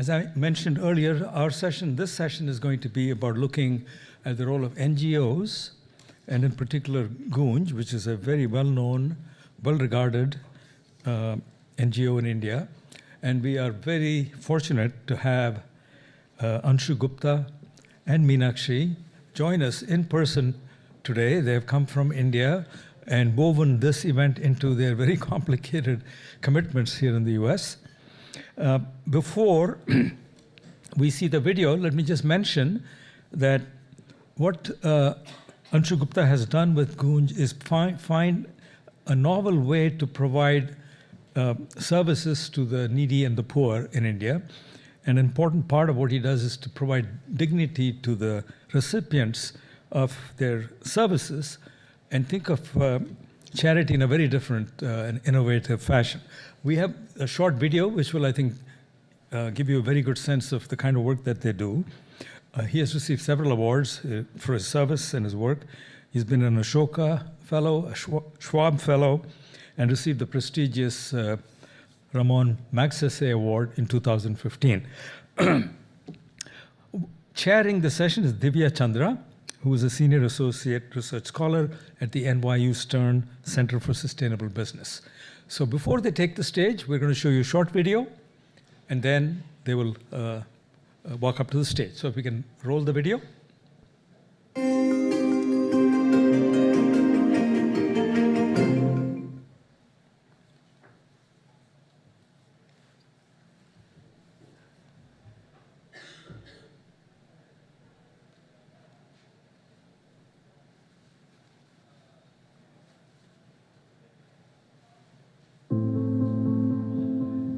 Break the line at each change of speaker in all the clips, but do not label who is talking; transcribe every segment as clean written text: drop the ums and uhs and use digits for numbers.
As I mentioned earlier, this session is going to be about looking at the role of NGOs, and in particular Goonj, which is a very well-known, well-regarded NGO in India. And we are very fortunate to have Anshu Gupta and Meenakshi join us in person today. They have come from India and woven this event into their very complicated commitments here in the US. Before we see the video, let me just mention that what Anshu Gupta has done with Goonj is find a novel way to provide services to the needy and the poor in India. An important part of what he does is to provide dignity to the recipients of their services and think of charity in a very different and innovative fashion. We have a short video which will, I think, give you a very good sense of the kind of work that they do. He has received several awards for his service and his work. He's been an Ashoka Fellow, a Schwab Fellow, and received the prestigious Ramon Magsaysay Award in 2015. Chairing the session is Divya Chandra, who is a Senior Associate Research Scholar at the NYU Stern Center for Sustainable Business. So before they take the stage, we're going to show you a short video, and then they will walk up to the stage. So if we can roll the video.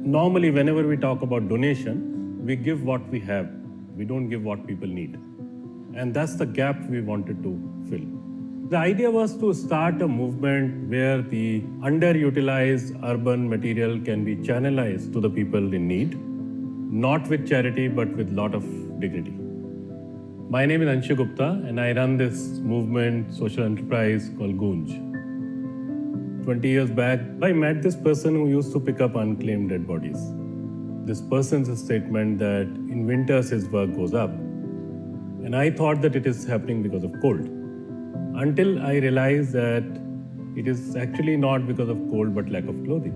Normally, whenever we talk about donation, we give what we have. We don't give what people need. And that's the gap we wanted to fill. The idea was to start a movement where the underutilized urban material can be channelized to the people in need, not with charity, but with a lot of dignity. My name is Anshu Gupta, and I run this movement, social enterprise called Goonj. 20 years back, I met this person who used to pick up unclaimed dead bodies. This person's statement that in winters his work goes up. And I thought that it is happening because of cold. Until I realized that it is actually not because of cold but lack of clothing.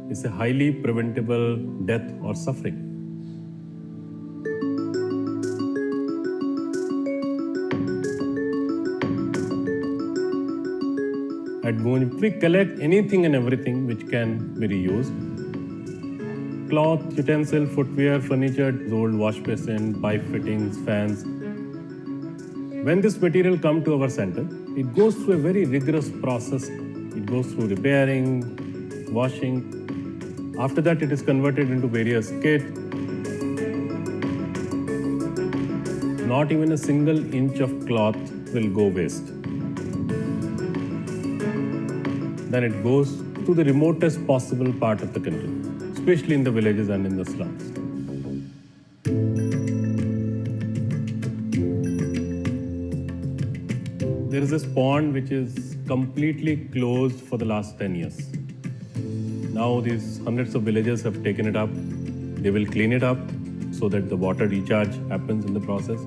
It's a highly preventable death or suffering. At Goonj, we collect anything and everything which can be reused. Cloth, utensil, footwear, furniture, old wash basin, pipe fittings, fans. When this material comes to our center, it goes through a very rigorous process. It goes through repairing, washing. After that, it is converted into various kits. Not even a single inch of cloth will go waste. Then it goes to the remotest possible part of the country, especially in the villages and in the slums. There is this pond which is completely closed for the last 10 years. Now these hundreds of villagers have taken it up. They will clean it up so that the water recharge happens in the process.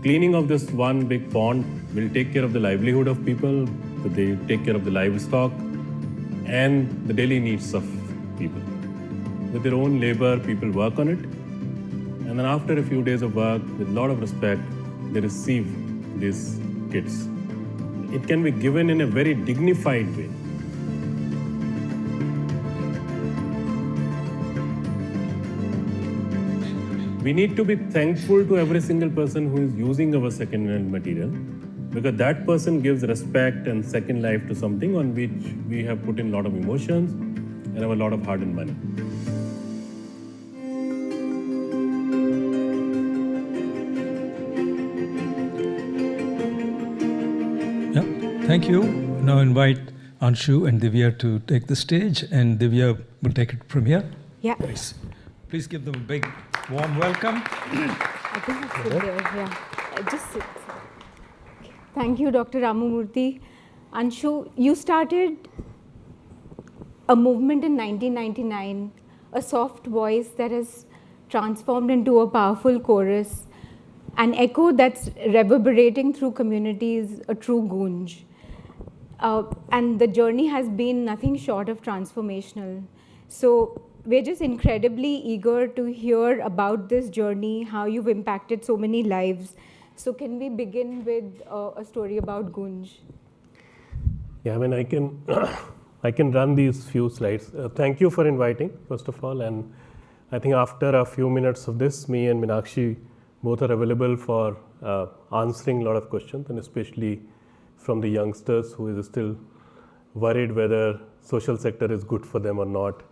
Cleaning of this one big pond will take care of the livelihood of people. They take care of the livestock and the daily needs of people. With their own labor, people work on it. And then after a few days of work, with a lot of respect, they receive these kits. It can be given in a very dignified way. We need to be thankful to every single person who is using our second-hand material, because that person gives respect and second life to something on which we have put in a lot of emotions and have a lot of hard-earned money.
Yeah, thank you. Now invite Anshu and Divya to take the stage, and Divya will take it from here.
Yeah.
Please give them a big, warm welcome.
I think I'll sit there, yeah. Just sit. Thank you, Dr. Ramamurthy. Anshu, you started a movement in 1999 a soft voice that has transformed into a powerful chorus, an echo that's reverberating through communities, a true Goonj. And the journey has been nothing short of transformational. So we're just incredibly eager to hear about this journey, how you've impacted so many lives. So can we begin with a story about Goonj?
Yeah, I mean, I can, I can run these few slides. Thank you for inviting, first of all. And I think after a few minutes of this, me and Meenakshi both are available for answering a lot of questions, and especially from the youngsters who is still worried whether social sector is good for them or not,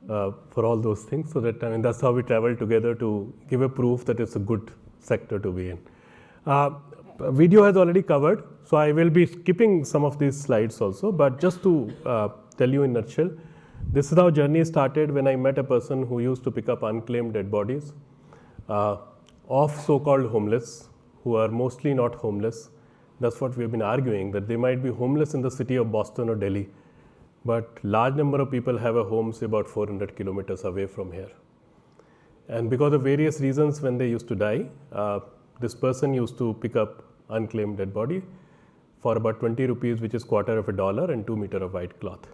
for all those things. So that, I mean, that's how we travel together to give a proof that it's a good sector to be in. Video has already covered, so I will be skipping some of these slides also, but just to tell you in a nutshell, this is how journey started when I met a person who used to pick up unclaimed dead bodies of so-called homeless, who are mostly not homeless. That's what we have been arguing, that they might be homeless in the city of Boston or Delhi, but large number of people have a home, say about 400 kilometers away from here. And because of various reasons, when they used to die, this person used to pick up unclaimed dead body for about 20 rupees, which is quarter of $1 and 2 meters of white cloth.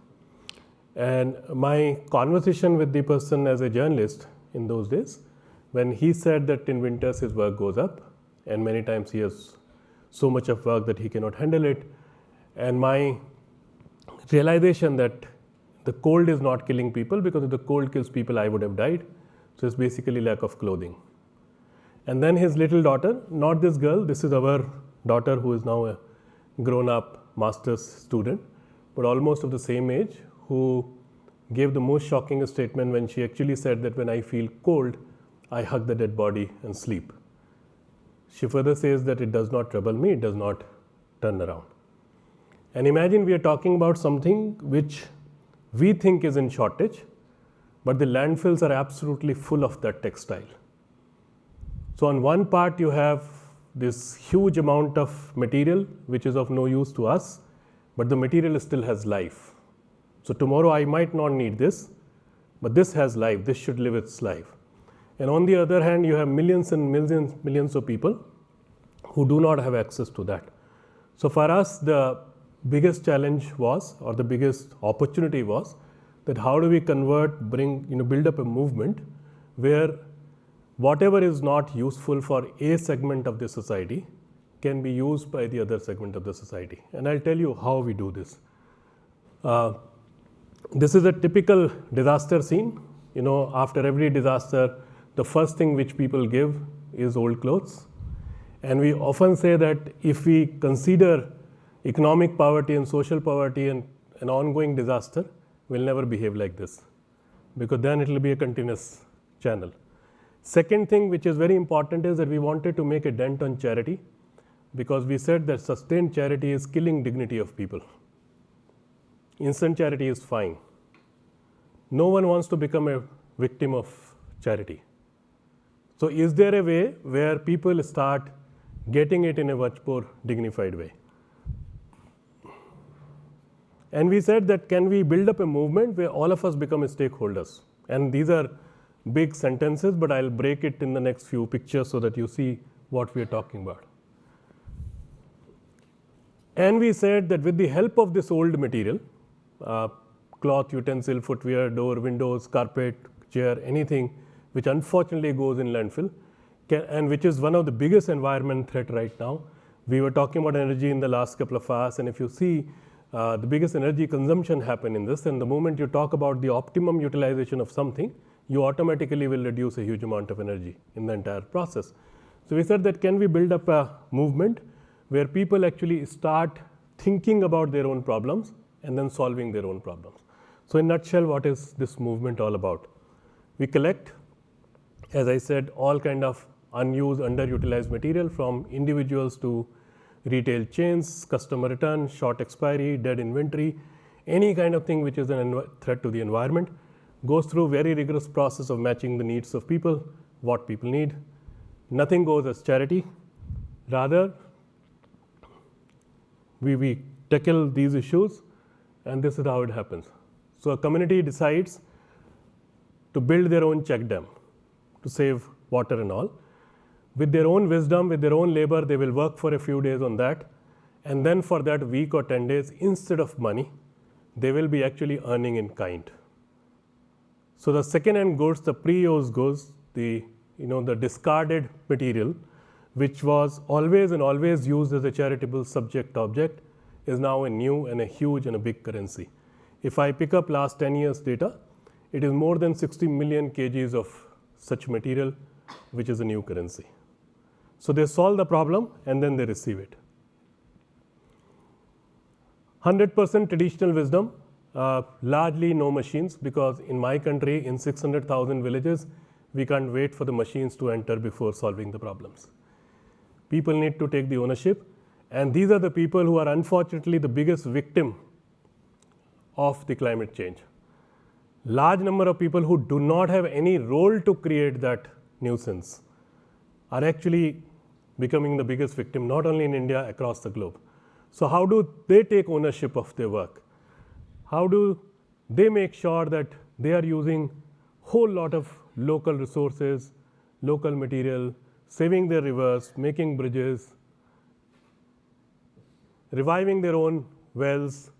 And my conversation with the person as a journalist in those days, when he said that in winters his work goes up and many times he has so much of work that he cannot handle it, and my realization that the cold is not killing people, because if the cold kills people I would have died. So it's basically lack of clothing. And then his little daughter, not this girl, this is our daughter who is now a grown-up master's student, but almost of the same age, who gave the most shocking statement when she actually said that when I feel cold, I hug the dead body and sleep. She further says that it does not trouble me, it does not turn around. And imagine we are talking about something which we think is in shortage, but the landfills are absolutely full of that textile. So on one part you have this huge amount of material which is of no use to us, but the material still has life. So tomorrow I might not need this, but this has life, this should live its life. And on the other hand, you have millions and millions of people who do not have access to that. So for us, the biggest challenge was, or the biggest opportunity was, that how do we convert, build up a movement where whatever is not useful for a segment of the society can be used by the other segment of the society. And I'll tell you how we do this. This is a typical disaster scene. After every disaster, the first thing which people give is old clothes. And we often say that if we consider economic poverty and social poverty and an ongoing disaster, we'll never behave like this, because then it will be a continuous channel. Second thing which is very important is that we wanted to make a dent on charity, because we said that sustained charity is killing dignity of people. Instant charity is fine. No one wants to become a victim of charity. So is there a way where people start getting it in a much more dignified way? And we said that can we build up a movement where all of us become stakeholders? And these are big sentences, but I'll break it in the next few pictures so that you see what we are talking about. And we said that with the help of this old material, cloth, utensil, footwear, door, windows, carpet, chair, anything which unfortunately goes in landfill, and which is one of the biggest environment threat right now. We were talking about energy in the last couple of hours, and if you see the biggest energy consumption happen in this, and the moment you talk about the optimum utilization of something, you automatically will reduce a huge amount of energy in the entire process. So we said that can we build up a movement where people actually start thinking about their own problems and then solving their own problems. So in a nutshell, what is this movement all about? We collect, as I said, all kind of unused, underutilized material, from individuals to retail chains, customer return, short expiry, dead inventory, any kind of thing which is a threat to the environment, goes through very rigorous process of matching the needs of people, what people need. Nothing goes as charity. Rather, we tackle these issues, and this is how it happens. So a community decides to build their own check dam to save water and all. With their own wisdom, with their own labor, they will work for a few days on that. And then for that week or 10 days, instead of money, they will be actually earning in kind. So the second-hand goods, the pre-used goods, the discarded material, which was always used as a charitable subject object, is now a new and a huge and a big currency. If I pick up last 10 years data, it is more than 60 million kgs of such material, which is a new currency. So they solve the problem and then they receive it. 100% traditional wisdom, largely no machines, because in my country, in 600,000 villages, we can't wait for the machines to enter before solving the problems. People need to take the ownership, and these are the people who are unfortunately the biggest victim of the climate change. Large number of people who do not have any role to create that nuisance are actually becoming the biggest victim, not only in India, across the globe. So how do they take ownership of their work? How do they make sure that they are using whole lot of local resources, local material, saving their rivers, making bridges, reviving their own wells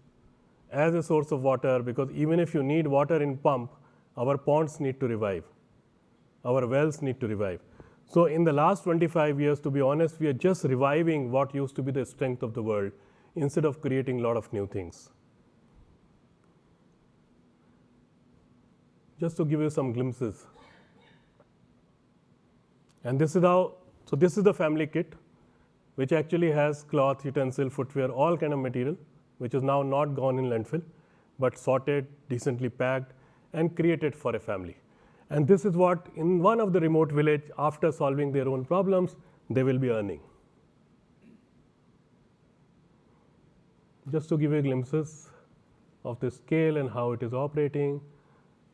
as a source of water, because even if you need water in pump, our ponds need to revive, our wells need to revive. So in the last 25 years, to be honest, we are just reviving what used to be the strength of the world instead of creating a lot of new things. Just to give you some glimpses. And this is how, so this is the family kit, which actually has cloth, utensil, footwear, all kind of material, which is now not gone in landfill, but sorted, decently packed, and created for a family. And this is what, in one of the remote village, after solving their own problems, they will be earning. Just to give you glimpses of the scale and how it is operating,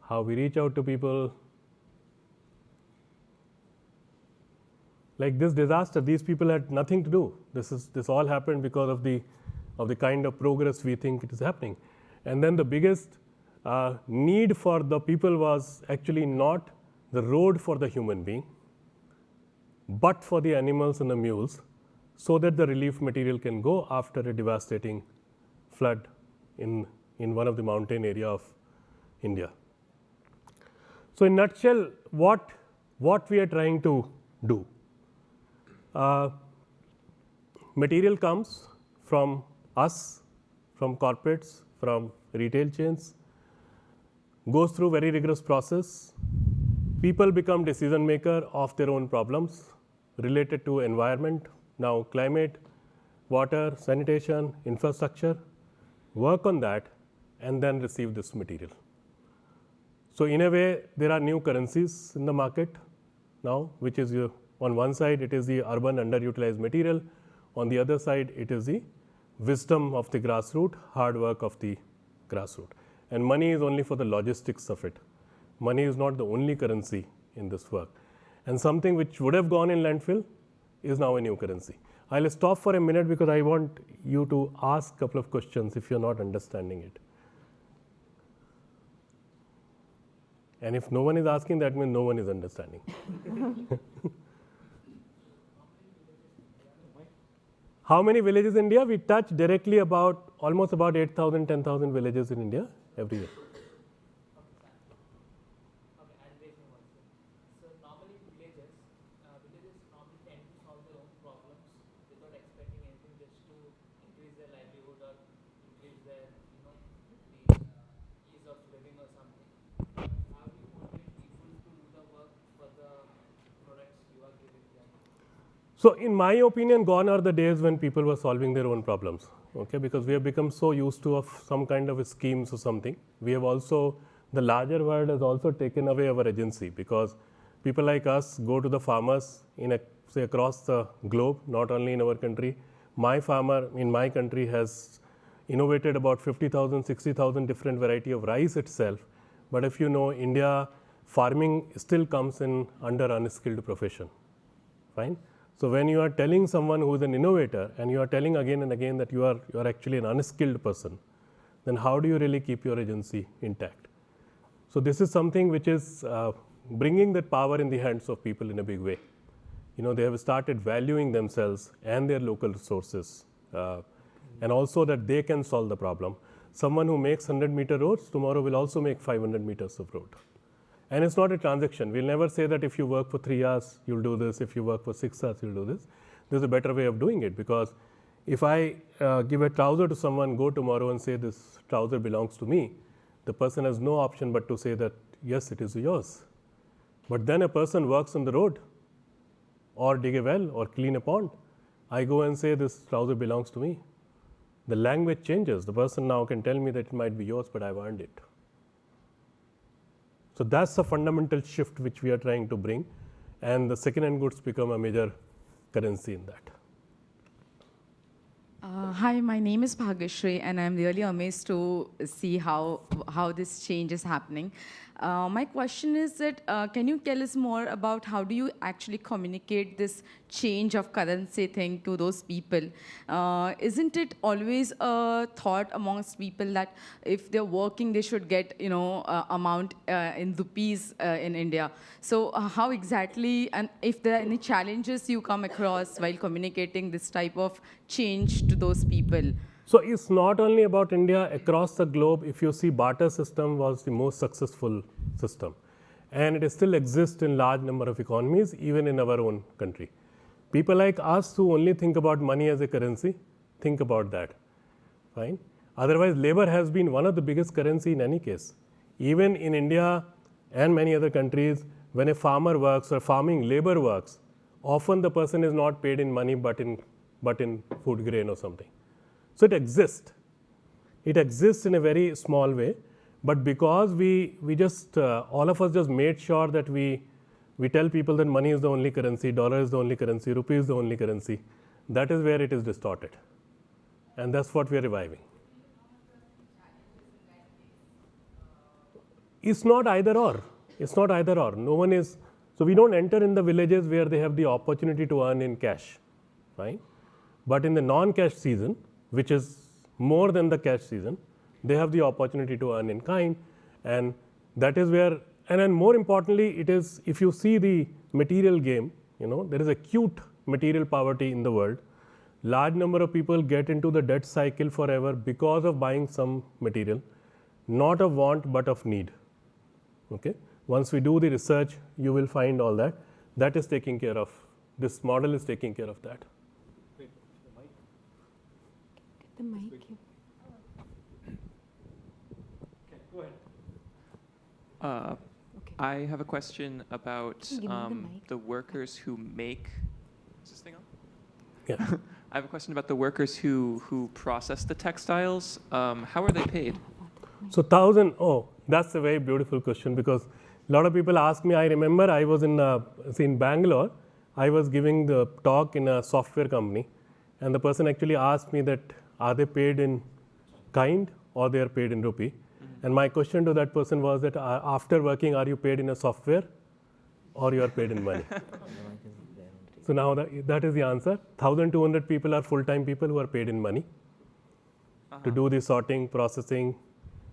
how we reach out to people. Like this disaster, these people had nothing to do. This all happened because of the kind of progress we think it is happening. And then the biggest need for the people was actually not the road for the human being, but for the animals and the mules, so that the relief material can go after a devastating flood in one of the mountain area of India. So in a nutshell, what we are trying to do. Material comes from us, from corporates, from retail chains, goes through very rigorous process. People become decision maker of their own problems related to environment, now climate, water, sanitation, infrastructure, work on that, and then receive this material. So in a way, there are new currencies in the market now, which is on one side, it is the urban underutilized material. On the other side, it is the wisdom of the grassroots, hard work of the grassroots. And money is only for the logistics of it. Money is not the only currency in this work. And something which would have gone in landfill is now a new currency. I'll stop for a minute because I want you to ask a couple of questions if you're not understanding it. And if no one is asking, that means no one is understanding. How many villages in India? We touch directly almost about 8,000, 10,000 villages in India every year.
So normally villages normally tend to solve their own problems without expecting anything, just to increase their livelihood or increase their the ease of living or something. How do you motivate people to do the work for the products you are giving them?
So in my opinion, gone are the days when people were solving their own problems. Okay, because we have become so used to some kind of schemes or something. We have also, the larger world has also taken away our agency, because people like us go to the farmers say across the globe, not only in our country. My farmer in my country has innovated about 50,000, 60,000 different variety of rice itself. But if you know, India, farming still comes in under unskilled profession. Fine. So when you are telling someone who is an innovator and you are telling again and again that you are actually an unskilled person, then how do you really keep your agency intact? So this is something which is bringing that power in the hands of people in a big way. They have started valuing themselves and their local resources, and also that they can solve the problem. Someone who makes 100-meter roads tomorrow will also make 500 meters of road. And it's not a transaction. We'll never say that if you work for 3 hours, you'll do this. If you work for 6 hours, you'll do this. There's a better way of doing it, because if I give a trouser to someone, go tomorrow and say this trouser belongs to me, the person has no option but to say that, yes, it is yours. But then a person works on the road, or dig a well, or clean a pond. I go and say this trouser belongs to me. The language changes. The person now can tell me that it might be yours, but I've earned it. So that's the fundamental shift which we are trying to bring, and the second-hand goods become a major currency in that.
Hi, my name is Bhagyashree, and I'm really amazed to see how this change is happening. My question is that, can you tell us more about how do you actually communicate this change of currency thing to those people? Isn't it always a thought amongst people that if they're working, they should get, amount in rupees in India? So how exactly, and if there are any challenges you come across while communicating this type of change to those people?
So it's not only about India. Across the globe, if you see, barter system was the most successful system, and it still exists in large number of economies, even in our own country. People like us who only think about money as a currency, think about that, fine. Otherwise, labor has been one of the biggest currency in any case. Even in India and many other countries, when a farmer works or farming labor works, often the person is not paid in money but in food grain or something. So it exists. It exists in a very small way, but because we just all of us just made sure that we tell people that money is the only currency, dollar is the only currency, rupee is the only currency, that is where it is distorted, and that's what we are reviving. It's not either or. It's not either or. No one is. So we don't enter in the villages where they have the opportunity to earn in cash, right? But in the non-cash season, which is more than the cash season, they have the opportunity to earn in kind, and that is where, and then more importantly, it is, if you see the material game, there is acute material poverty in the world. Large number of people get into the debt cycle forever because of buying some material, not of want but of need. Okay. Once we do the research, you will find all that. That is taking care of, this model is taking care of that.
The mic.
Okay, go ahead.
I have a question about
Give me the mic.
the workers who make. Is this thing on?
Yeah.
I have a question about the workers who process the textiles. How are they paid?
So that's a very beautiful question, because a lot of people ask me. I remember I was in Bangalore. I was giving the talk in a software company, and the person actually asked me that, are they paid in kind or they are paid in rupee? Mm-hmm. And my question to that person was that, after working, are you paid in a software or you are paid in money? So now that is the answer. 1,200 people are full-time people who are paid in money to do the sorting, processing,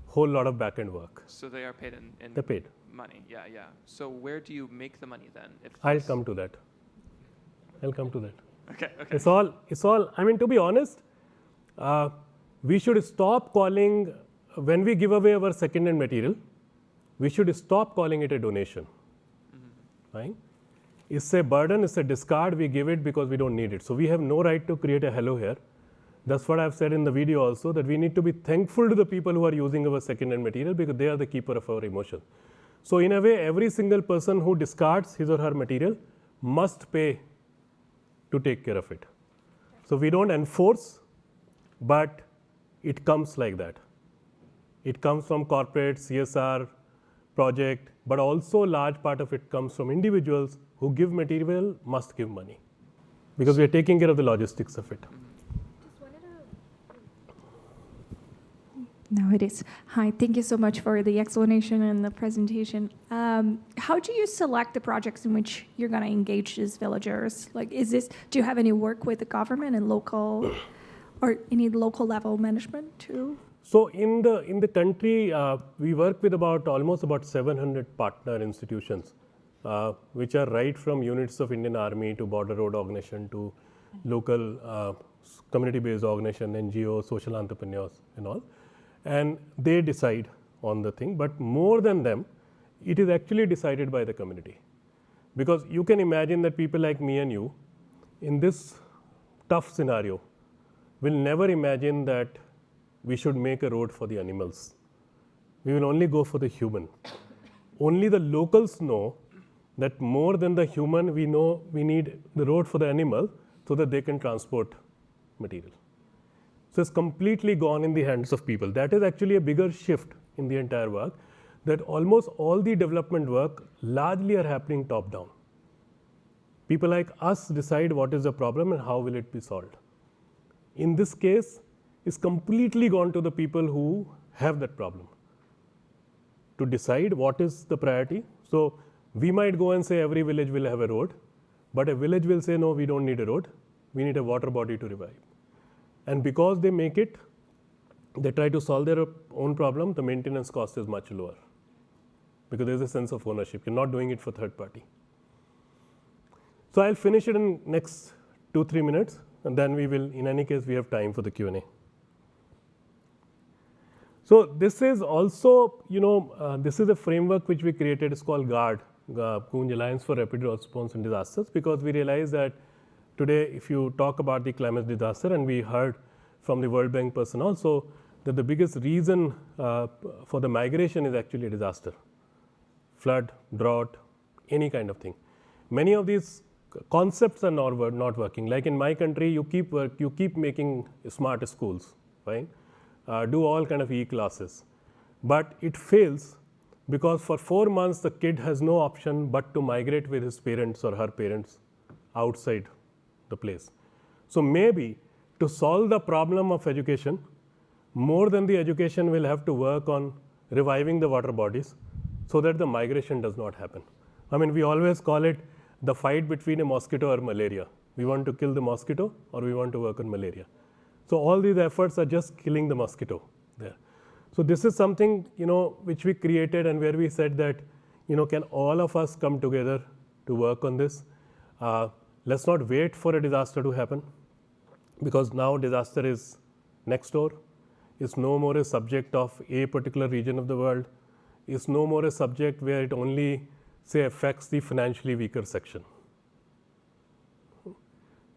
whole lot of back-end work.
So they are paid in
They're paid.
money. Yeah, yeah. So where do you make the money then?
I'll come to that.
Okay.
It's all, I mean, to be honest, we should stop calling, when we give away our second-hand material, we should stop calling it a donation. Mm-hmm. Right? It's a burden, it's a discard, we give it because we don't need it. So we have no right to create a hello here. That's what I've said in the video also, that we need to be thankful to the people who are using our second-hand material, because they are the keeper of our emotion. So in a way, every single person who discards his or her material must pay to take care of it. So we don't enforce, but it comes like that. It comes from corporate, CSR, project, but also large part of it comes from individuals who give material, must give money, because we are taking care of the logistics of it.
No, it is. Hi, thank you so much for the explanation and the presentation. How do you select the projects in which you're going to engage these villagers? Like, do you have any work with the government and local, or any local level management too?
So in the country, we work with almost about 700 partner institutions, which are right from units of Indian Army to Border Road Organization to local community-based organization, NGOs, social entrepreneurs, and all. And they decide on the thing. But more than them, it is actually decided by the community, because you can imagine that people like me and you, in this tough scenario, will never imagine that we should make a road for the animals. We will only go for the human. Only the locals know that more than the human, we know we need the road for the animal so that they can transport material. So it's completely gone in the hands of people. That is actually a bigger shift in the entire work, that almost all the development work largely are happening top down. People like us decide what is the problem and how will it be solved. In this case, it's completely gone to the people who have that problem to decide what is the priority. So we might go and say every village will have a road, but a village will say, no, we don't need a road. We need a water body to revive. And because they make it, they try to solve their own problem, the maintenance cost is much lower, because there's a sense of ownership. You're not doing it for third party. So I'll finish it in next 2-3 minutes, and then we will, in any case, we have time for the Q&A. So this is also, this is a framework which we created. It's called GARD, Goonj Alliance for Rapid Response in Disasters, because we realize that today, if you talk about the climate disaster, and we heard from the World Bank person also, that the biggest reason for the migration is actually a disaster. Flood, drought, any kind of thing. Many of these concepts are not working. Like in my country, you keep making smart schools, right? Do all kind of e-classes. But it fails because for 4 months, the kid has no option but to migrate with his parents or her parents outside the place. So maybe to solve the problem of education, more than the education, will have to work on reviving the water bodies so that the migration does not happen. I mean, we always call it the fight between a mosquito or malaria. We want to kill the mosquito or we want to work on malaria. So all these efforts are just killing the mosquito there. So this is something, which we created, and where we said that, can all of us come together to work on this? Let's not wait for a disaster to happen, because now disaster is next door. It's no more a subject of a particular region of the world. It's no more a subject where it only, say, affects the financially weaker section.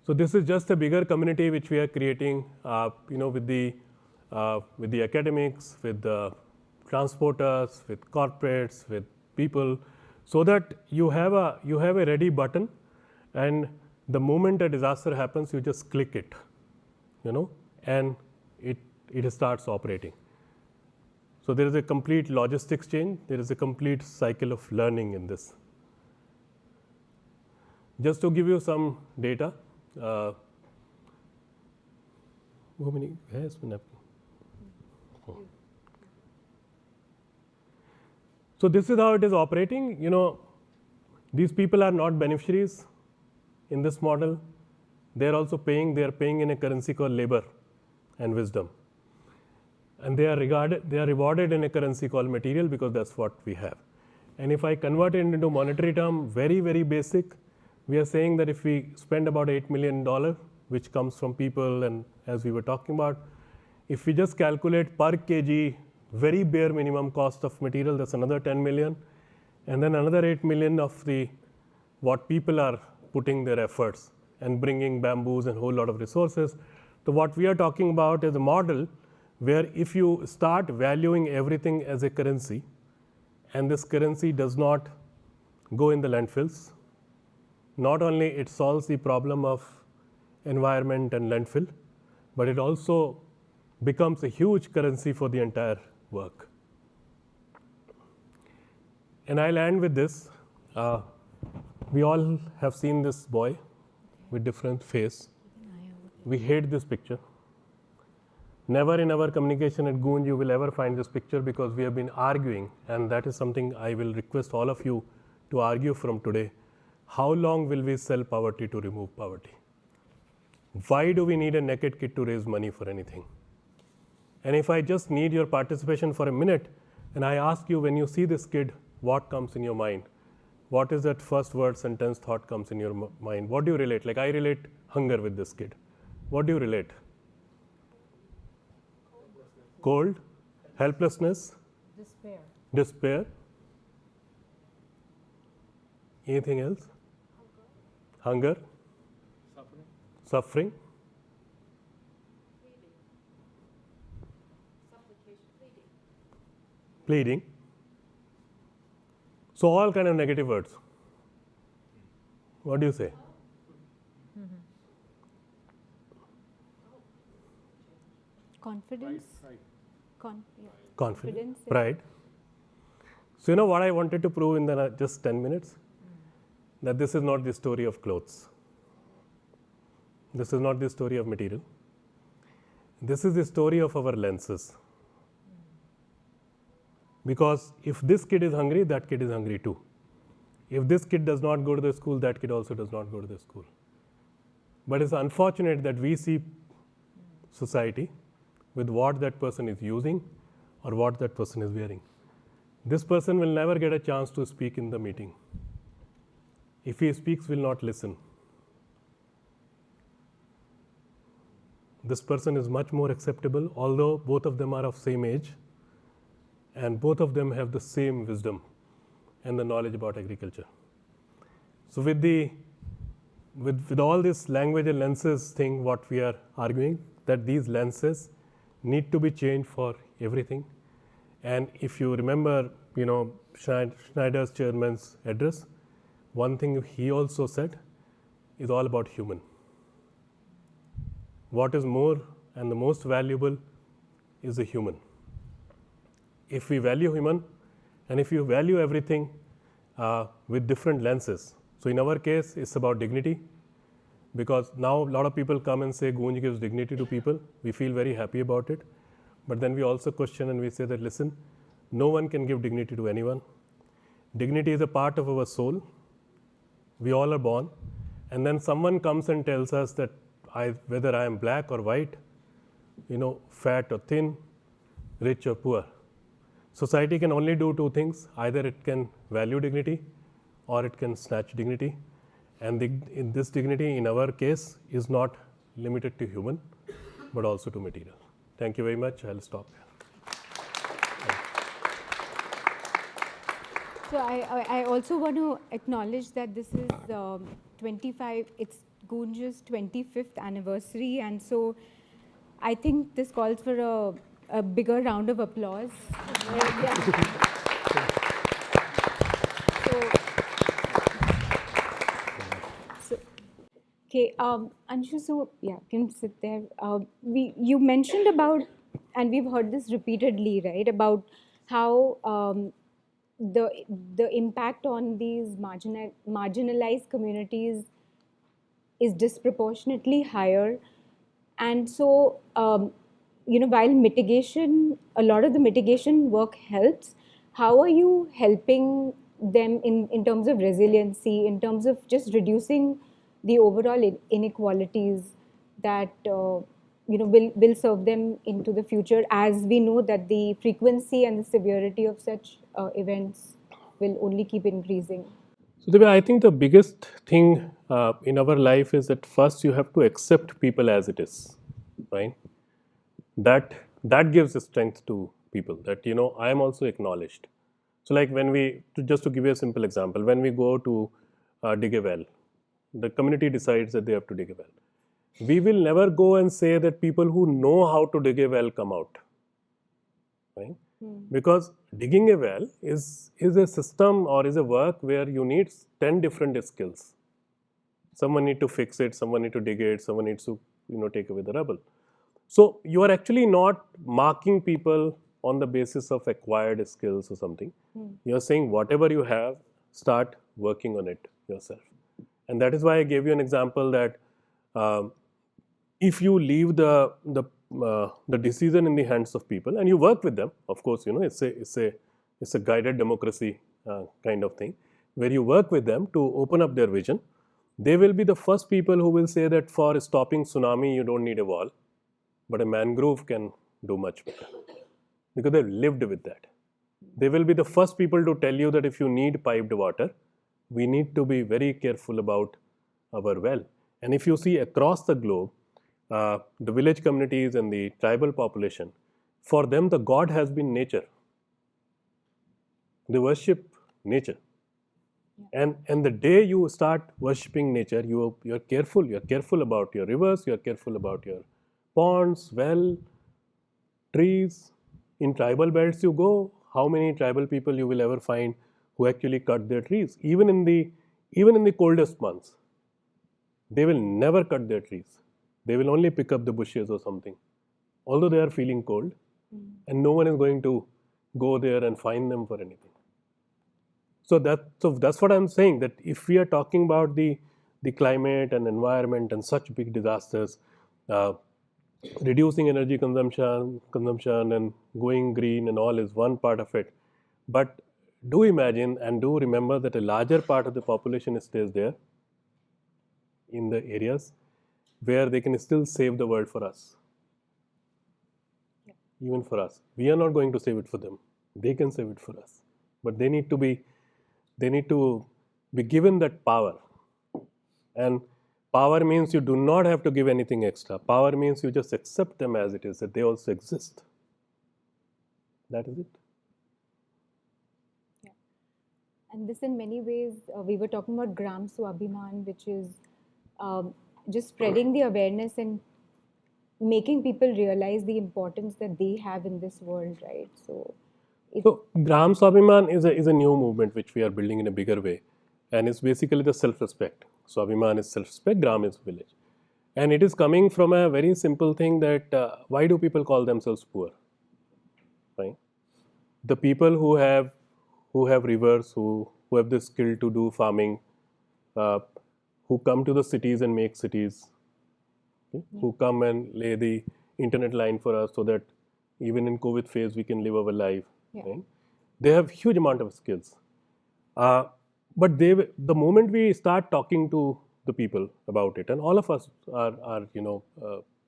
So this is just a bigger community which we are creating, with the academics, with the transporters, with corporates, with people, so that you have a ready button, and the moment a disaster happens, you just click it, and it starts operating. So there is a complete logistics chain. There is a complete cycle of learning in this. Just to give you some data, how many has been happening? Oh. So this is how it is operating. These people are not beneficiaries in this model. They are also paying. They are paying in a currency called labor and wisdom, and they are rewarded in a currency called material, because that's what we have. And if I convert it into monetary term, very, very basic, we are saying that if we spend about $8 million, which comes from people, and as we were talking about, if we just calculate per kg, very bare minimum cost of material, that's another 10 million, and then another 8 million of what people are putting their efforts and bringing bamboos and a whole lot of resources. So what we are talking about is a model where if you start valuing everything as a currency, and this currency does not go in the landfills, not only it solves the problem of environment and landfill, but it also becomes a huge currency for the entire work. And I'll end with this. We all have seen this boy with different face. We hate this picture. Never in our communication at Goonj you will ever find this picture, because we have been arguing, and that is something I will request all of you to argue from today. How long will we sell poverty to remove poverty? Why do we need a naked kid to raise money for anything? And if I just need your participation for a minute, and I ask you, when you see this kid, what comes in your mind? What is that first word, sentence, thought comes in your mind? What do you relate? Like I relate hunger with this kid. What do you relate? Cold, helplessness, despair. Anything else? Hunger, suffering. Pleading. So all kind of negative words. What do you say?
Confidence.
Confidence, pride. So you know what I wanted to prove in the just 10 minutes? That this is not the story of clothes. This is not the story of material. This is the story of our lenses. Because if this kid is hungry, that kid is hungry too. If this kid does not go to the school, that kid also does not go to the school. But it's unfortunate that we see society with what that person is using or what that person is wearing. This person will never get a chance to speak in the meeting. If he speaks, will not listen. This person is much more acceptable, although both of them are of same age and both of them have the same wisdom and the knowledge about agriculture. So with all this language and lenses thing, what we are arguing, that these lenses need to be changed for everything. And if you remember, Schneider's chairman's address, one thing he also said is all about human. What is more and the most valuable is a human. If we value human, and if you value everything with different lenses, so in our case, it's about dignity, because now a lot of people come and say Goonj gives dignity to people. We feel very happy about it. But then we also question and we say that, listen, no one can give dignity to anyone. Dignity is a part of our soul. We all are born. And then someone comes and tells us that whether I am black or white, fat or thin, rich or poor. Society can only do two things. Either it can value dignity or it can snatch dignity. And in this dignity, in our case, is not limited to human, but also to material. Thank you very much. I'll stop there.
So I also want to acknowledge that this is it's Goonj's 25th anniversary, and so I think this calls for a bigger round of applause. Okay, Anshu, so yeah, can sit there. You mentioned about, and we've heard this repeatedly, right, about how the impact on these marginalized communities is disproportionately higher, and so while mitigation, a lot of the mitigation work helps. How are you helping them in terms of resiliency, in terms of just reducing the overall inequalities that will serve them into the future, as we know that the frequency and the severity of such events will only keep increasing?
So Divya, I think the biggest thing in our life is that first you have to accept people as it is, right? That gives strength to people, that I am also acknowledged. So like just to give you a simple example, when we go to dig a well, the community decides that they have to dig a well. We will never go and say that people who know how to dig a well come out, right? Because digging a well is a system or is a work where you need 10 different skills. Someone need to fix it, someone need to dig it, someone needs to take away the rubble. So you are actually not marking people on the basis of acquired skills or something. You are saying whatever you have, start working on it yourself. And that is why I gave you an example that if you leave the decision in the hands of people and you work with them, of course, it's a guided democracy kind of thing, where you work with them to open up their vision. They will be the first people who will say that for stopping tsunami, you don't need a wall, but a mangrove can do much better because they've lived with that. They will be the first people to tell you that if you need piped water, we need to be very careful about our well. And if you see across the globe, the village communities and the tribal population, for them the God has been nature. They worship nature. And the day you start worshipping nature, you're careful about your rivers, you're careful about your ponds, well, trees. In tribal belts you go, how many tribal people you will ever find who actually cut their trees? Even in the coldest months, they will never cut their trees. They will only pick up the bushes or something, although they are feeling cold, and no one is going to go there and find them for anything. So that's what I'm saying, that if we are talking about the climate and environment and such big disasters, reducing energy consumption and going green and all is one part of it. But do imagine and do remember that a larger part of the population stays there in the areas where they can still save the world for us. Even for us. We are not going to save it for them. They can save it for us. But they need to be given that power. And power means you do not have to give anything extra. Power means you just accept them as it is, that they also exist. That is it.
Yeah. And this, in many ways, we were talking about Gram Swabhiman, which is just spreading the awareness and making people realize the importance that they have in this world, right? So
Gram Swabhiman is a new movement which we are building in a bigger way, and it's basically the self-respect. Swabhiman is self-respect, Gram is village, and it is coming from a very simple thing that why do people call themselves poor? Right? The people who have rivers, who have the skill to do farming, who come to the cities and make cities, okay? Who come and lay the internet line for us so that even in COVID phase we can live our life.
Yeah.
Right? They have huge amount of skills, but the moment we start talking to the people about it, and all of us are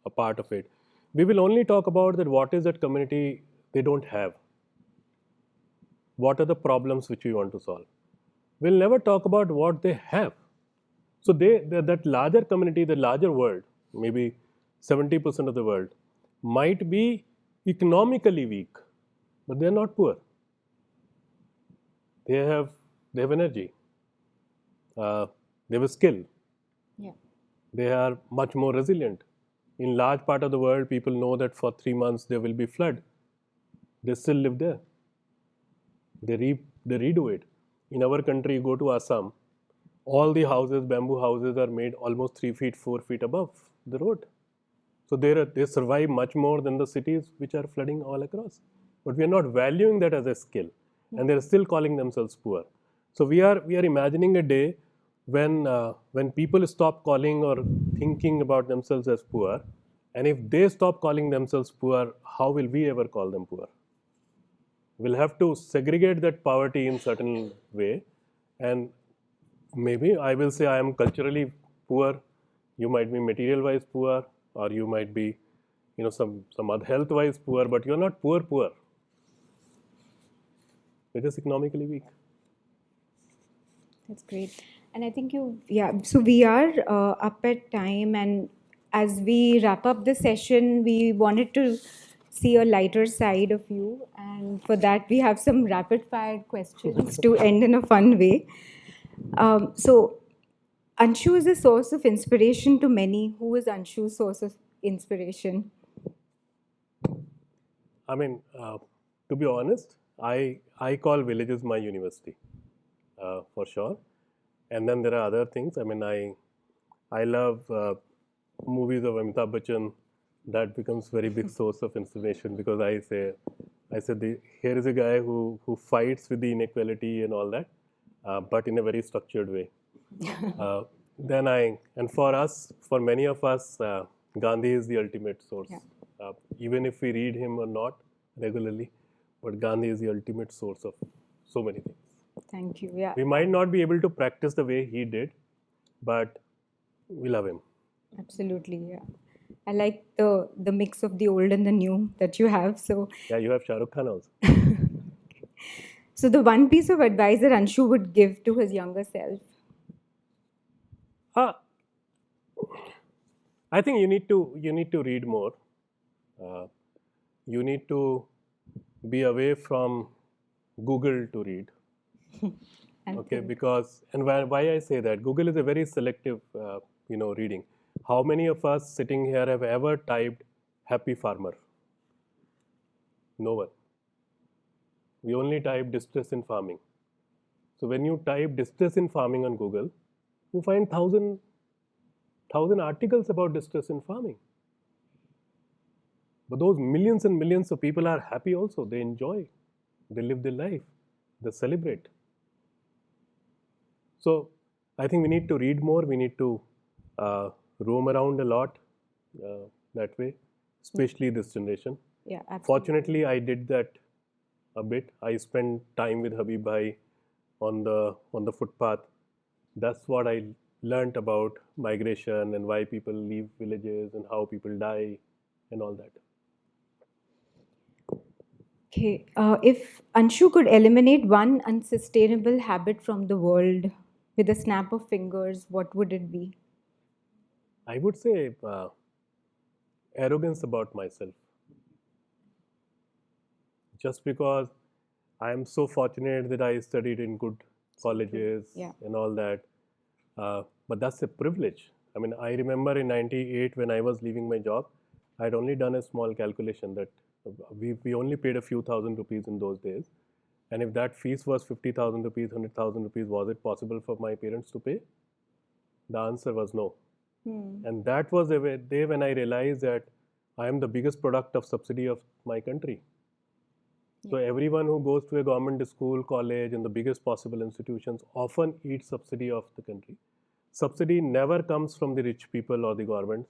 a part of it, we will only talk about that what is that community they don't have. What are the problems which we want to solve? We'll never talk about what they have. So that larger community, the larger world, maybe 70% of the world, might be economically weak, but they are not poor. They have energy. They have a skill.
yeah.
They are much more resilient. In large part of the world, people know that for 3 months there will be flood. They still live there. They redo it. In our country, you go to Assam, all the houses, bamboo houses, are made almost 3 feet, 4 feet above the road. So they survive much more than the cities which are flooding all across. But we are not valuing that as a skill, and they are still calling themselves poor. So we are imagining a day when people stop calling or thinking about themselves as poor, and if they stop calling themselves poor, how will we ever call them poor? We'll have to segregate that poverty in certain way, and maybe I will say I am culturally poor, you might be material wise poor, or you might be some other health wise poor, but you're not poor. You're just economically weak.
That's great. And I think so we are up at time, and as we wrap up the session, we wanted to see a lighter side of you, and for that we have some rapid fire questions to end in a fun way. So Anshu is a source of inspiration to many. Who is Anshu's source of inspiration?
I mean, to be honest, I call villages my university, for sure. And then there are other things. I mean, I love movies of Amitabh Bachchan. That becomes very big source of inspiration, because I say here is a guy who fights with the inequality and all that, but in a very structured way. And for many of us, Gandhi is the ultimate source. Yeah. Even if we read him or not regularly, but Gandhi is the ultimate source of so many things.
Thank you. Yeah.
We might not be able to practice the way he did, but we love him.
Absolutely. Yeah. I like the mix of the old and the new that you have. So,
Yeah, you have Shah Rukh Khan also.
so the one piece of advice that Anshu would give to his younger self.
Ah, I think you need to read more. Uh, you need to be away from Google to read.
And
Okay,
think.
because and why I say that Google is a very selective, reading. How many of us sitting here have ever typed "happy farmer"? No one. We only type distress in farming. So when you type distress in farming on Google, you find thousand articles about distress in farming. But those millions and millions of people are happy also. They enjoy, they live their life, they celebrate. So I think we need to read more. We need to roam around a lot that way, especially this generation.
Yeah, absolutely.
Fortunately, I did that a bit. I spent time with Habib Bhai on the footpath. That's what I learnt about migration and why people leave villages and how people die and all that.
Okay, if Anshu could eliminate one unsustainable habit from the world with a snap of fingers, what would it be?
I would say arrogance about myself. Just because I am so fortunate that I studied in good colleges
Yeah.
and all that, but that's a privilege. I mean, I remember in '98 when I was leaving my job, I'd only done a small calculation that we only paid a few thousand rupees in those days. And if that fees was 50,000 rupees, 100,000 rupees, was it possible for my parents to pay? The answer was no. And that was the day when I realized that I am the biggest product of subsidy of my country. So everyone who goes to a government school, college, and the biggest possible institutions often eats subsidy of the country. Subsidy never comes from the rich people or the government.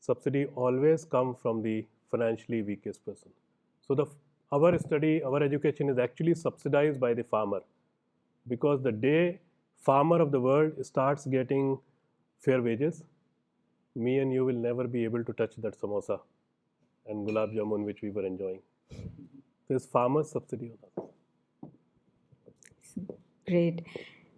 Subsidy always comes from the financially weakest person. So our education is actually subsidized by the farmer, because the day farmer of the world starts getting fair wages, me and you will never be able to touch that samosa and gulab jamun which we were enjoying. There's farmers subsidy on us.
Great.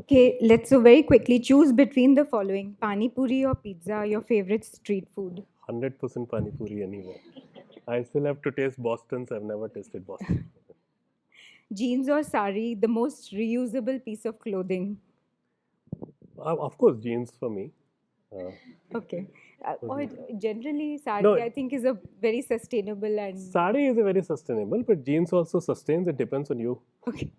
Okay, let's so very quickly choose between the following: pani puri or pizza, your favorite street food.
100% pani puri anywhere. I still have to taste Boston's. I've never tasted Boston.
Jeans or sari, the most reusable piece of clothing.
Of course, jeans for me.
Okay. Or generally, sari,
No.
I think, is a very sustainable and.
Sari is a very sustainable, but jeans also sustains. It depends on you.
Okay.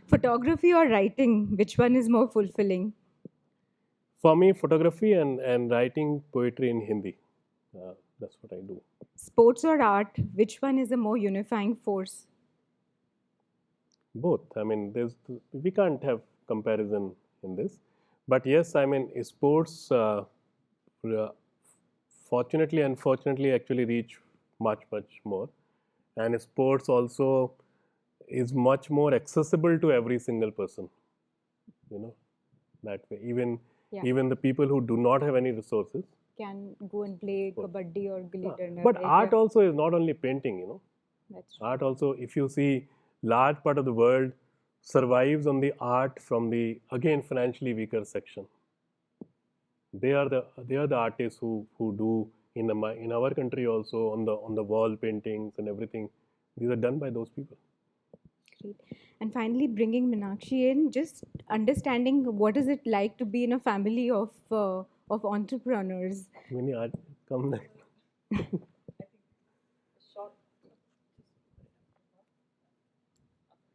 Photography or writing, which one is more fulfilling?
For me, photography and writing poetry in Hindi. That's what I do.
Sports or art, which one is a more unifying force?
Both. I mean, we can't have comparison in this. But yes, I mean, sports, fortunately, unfortunately, actually reach much, much more. And sports also is much more accessible to every single person, that way. Even the people who do not have any resources
Can go and play kabaddi or gilli danda.
But
right?
art
Yeah.
also is not only painting,
That's true.
Art also, if you see, large part of the world survives on the art from the, again, financially weaker section. They are the artists who do in our country also, on the wall paintings and everything. These are done by those people.
Great. And finally, bringing Meenakshi in, just understanding what is it like to be in a family of entrepreneurs.
Many art come like.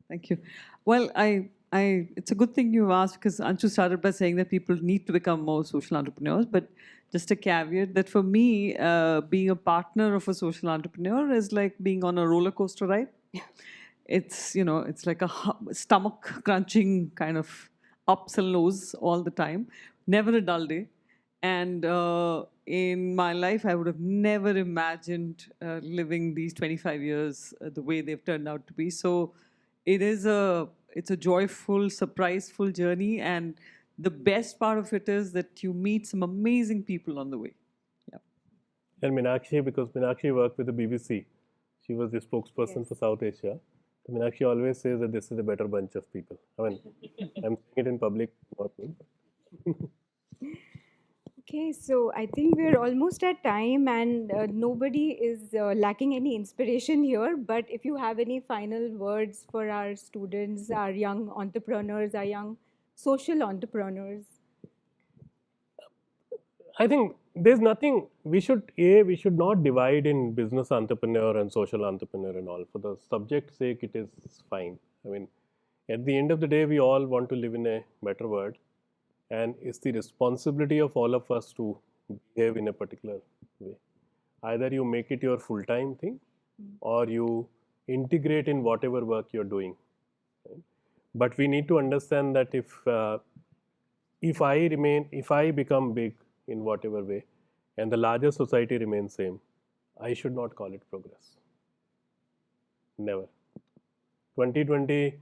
Thank you. Well, it's a good thing you asked, because Anshu started by saying that people need to become more social entrepreneurs. But just a caveat that for me, being a partner of a social entrepreneur is like being on a roller coaster ride. It's it's like a stomach crunching kind of ups and lows all the time. Never a dull day. And in my life, I would have never imagined living these 25 years the way they've turned out to be. So it's a joyful, surpriseful journey, and the best part of it is that you meet some amazing people on the way. Yeah.
And Meenakshi, because Meenakshi worked with the BBC, she was the spokesperson
Yes.
for South Asia. So Meenakshi always says that this is a better bunch of people. I mean, I'm saying it in public, not me.
Okay, so I think we're almost at time, and nobody is lacking any inspiration here. But if you have any final words for our students, our young entrepreneurs, our young social entrepreneurs.
I think there's nothing we should not divide in business entrepreneur and social entrepreneur and all. For the subject's sake, it is fine. I mean, at the end of the day, we all want to live in a better world, and it's the responsibility of all of us to behave in a particular way. Either you make it your full-time thing, or you integrate in whatever work you're doing. Right? But we need to understand that if I become big in whatever way, and the larger society remains same, I should not call it progress. Never. 2020,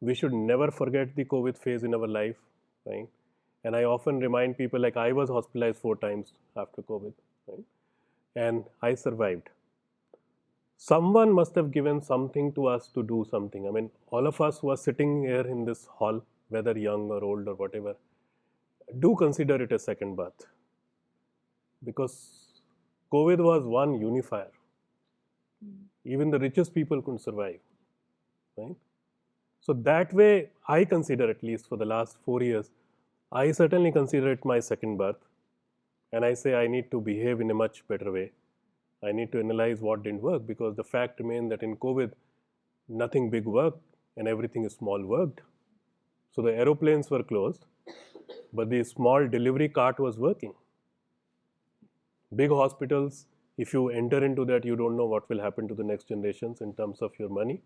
we should never forget the COVID phase in our life, right? And I often remind people, like, I was hospitalized 4 times after COVID, right? And I survived. Someone must have given something to us to do something. I mean, all of us who are sitting here in this hall, whether young or old or whatever, do consider it a second birth. Because COVID was one unifier. Even the richest people couldn't survive, right? So that way, I consider, at least for the last 4 years, I certainly consider it my second birth. And I say I need to behave in a much better way. I need to analyze what didn't work, because the fact remains that in COVID, nothing big worked and everything small worked. So the aeroplanes were closed, but the small delivery cart was working. Big hospitals, if you enter into that, you don't know what will happen to the next generations in terms of your money.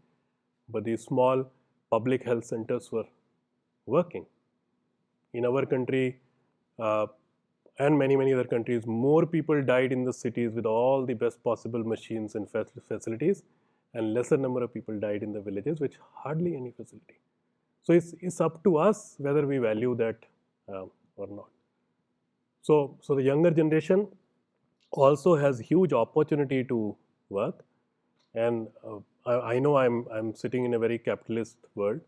But these small public health centers were working. In our country, and many other countries, more people died in the cities with all the best possible machines and facilities, and lesser number of people died in the villages with hardly any facility. So it's up to us whether we value that or not. So the younger generation also has huge opportunity to work, and I know I'm sitting in a very capitalist world,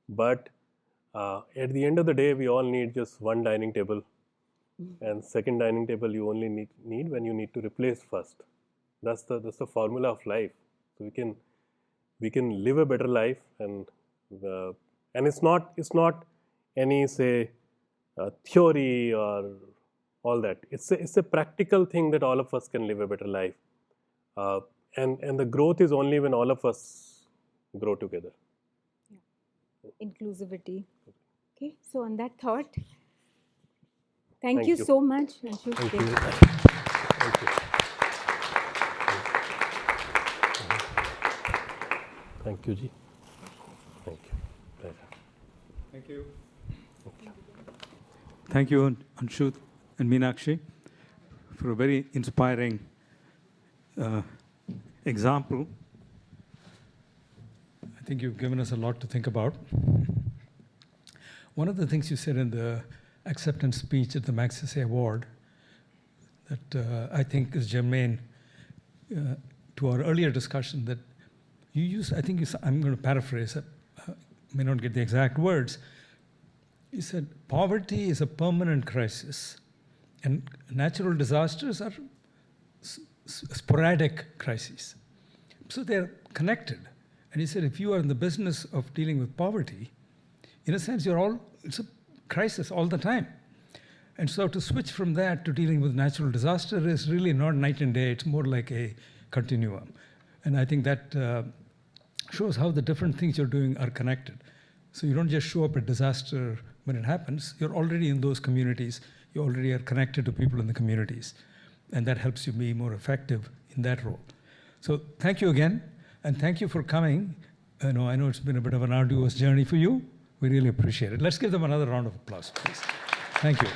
but at the end of the day, we all need just one dining table. And second dining table you only need when you need to replace first. That's the formula of life. So we can live a better life, and it's not any theory or all that. It's a practical thing that all of us can live a better life, and the growth is only when all of us grow together.
Yeah. Inclusivity. Okay, so on that thought, Thank you
you
so much, Anshu.
Thank you. Thank you, Ji. Thank you. Pleasure.
Thank you. Thank you, Anshu and Meenakshi, for a very inspiring example. I think you've given us a lot to think about. One of the things you said in the acceptance speech at the Magsaysay Award that I think is germane to our earlier discussion, that you use, I think I'm going to paraphrase, may not get the exact words. You said, poverty is a permanent crisis, and natural disasters are sporadic crises. So they're connected. And he said, if you are in the business of dealing with poverty, in a sense, it's a crisis all the time. And so to switch from that to dealing with natural disaster is really not night and day. It's more like a continuum. And I think that shows how the different things you're doing are connected. So you don't just show up at disaster when it happens. You're already in those communities. You already are connected to people in the communities. And that helps you be more effective in that role. So thank you again. And thank you for coming. I know it's been a bit of an arduous journey for you. We really appreciate it. Let's give them another round of applause, please. Thank you.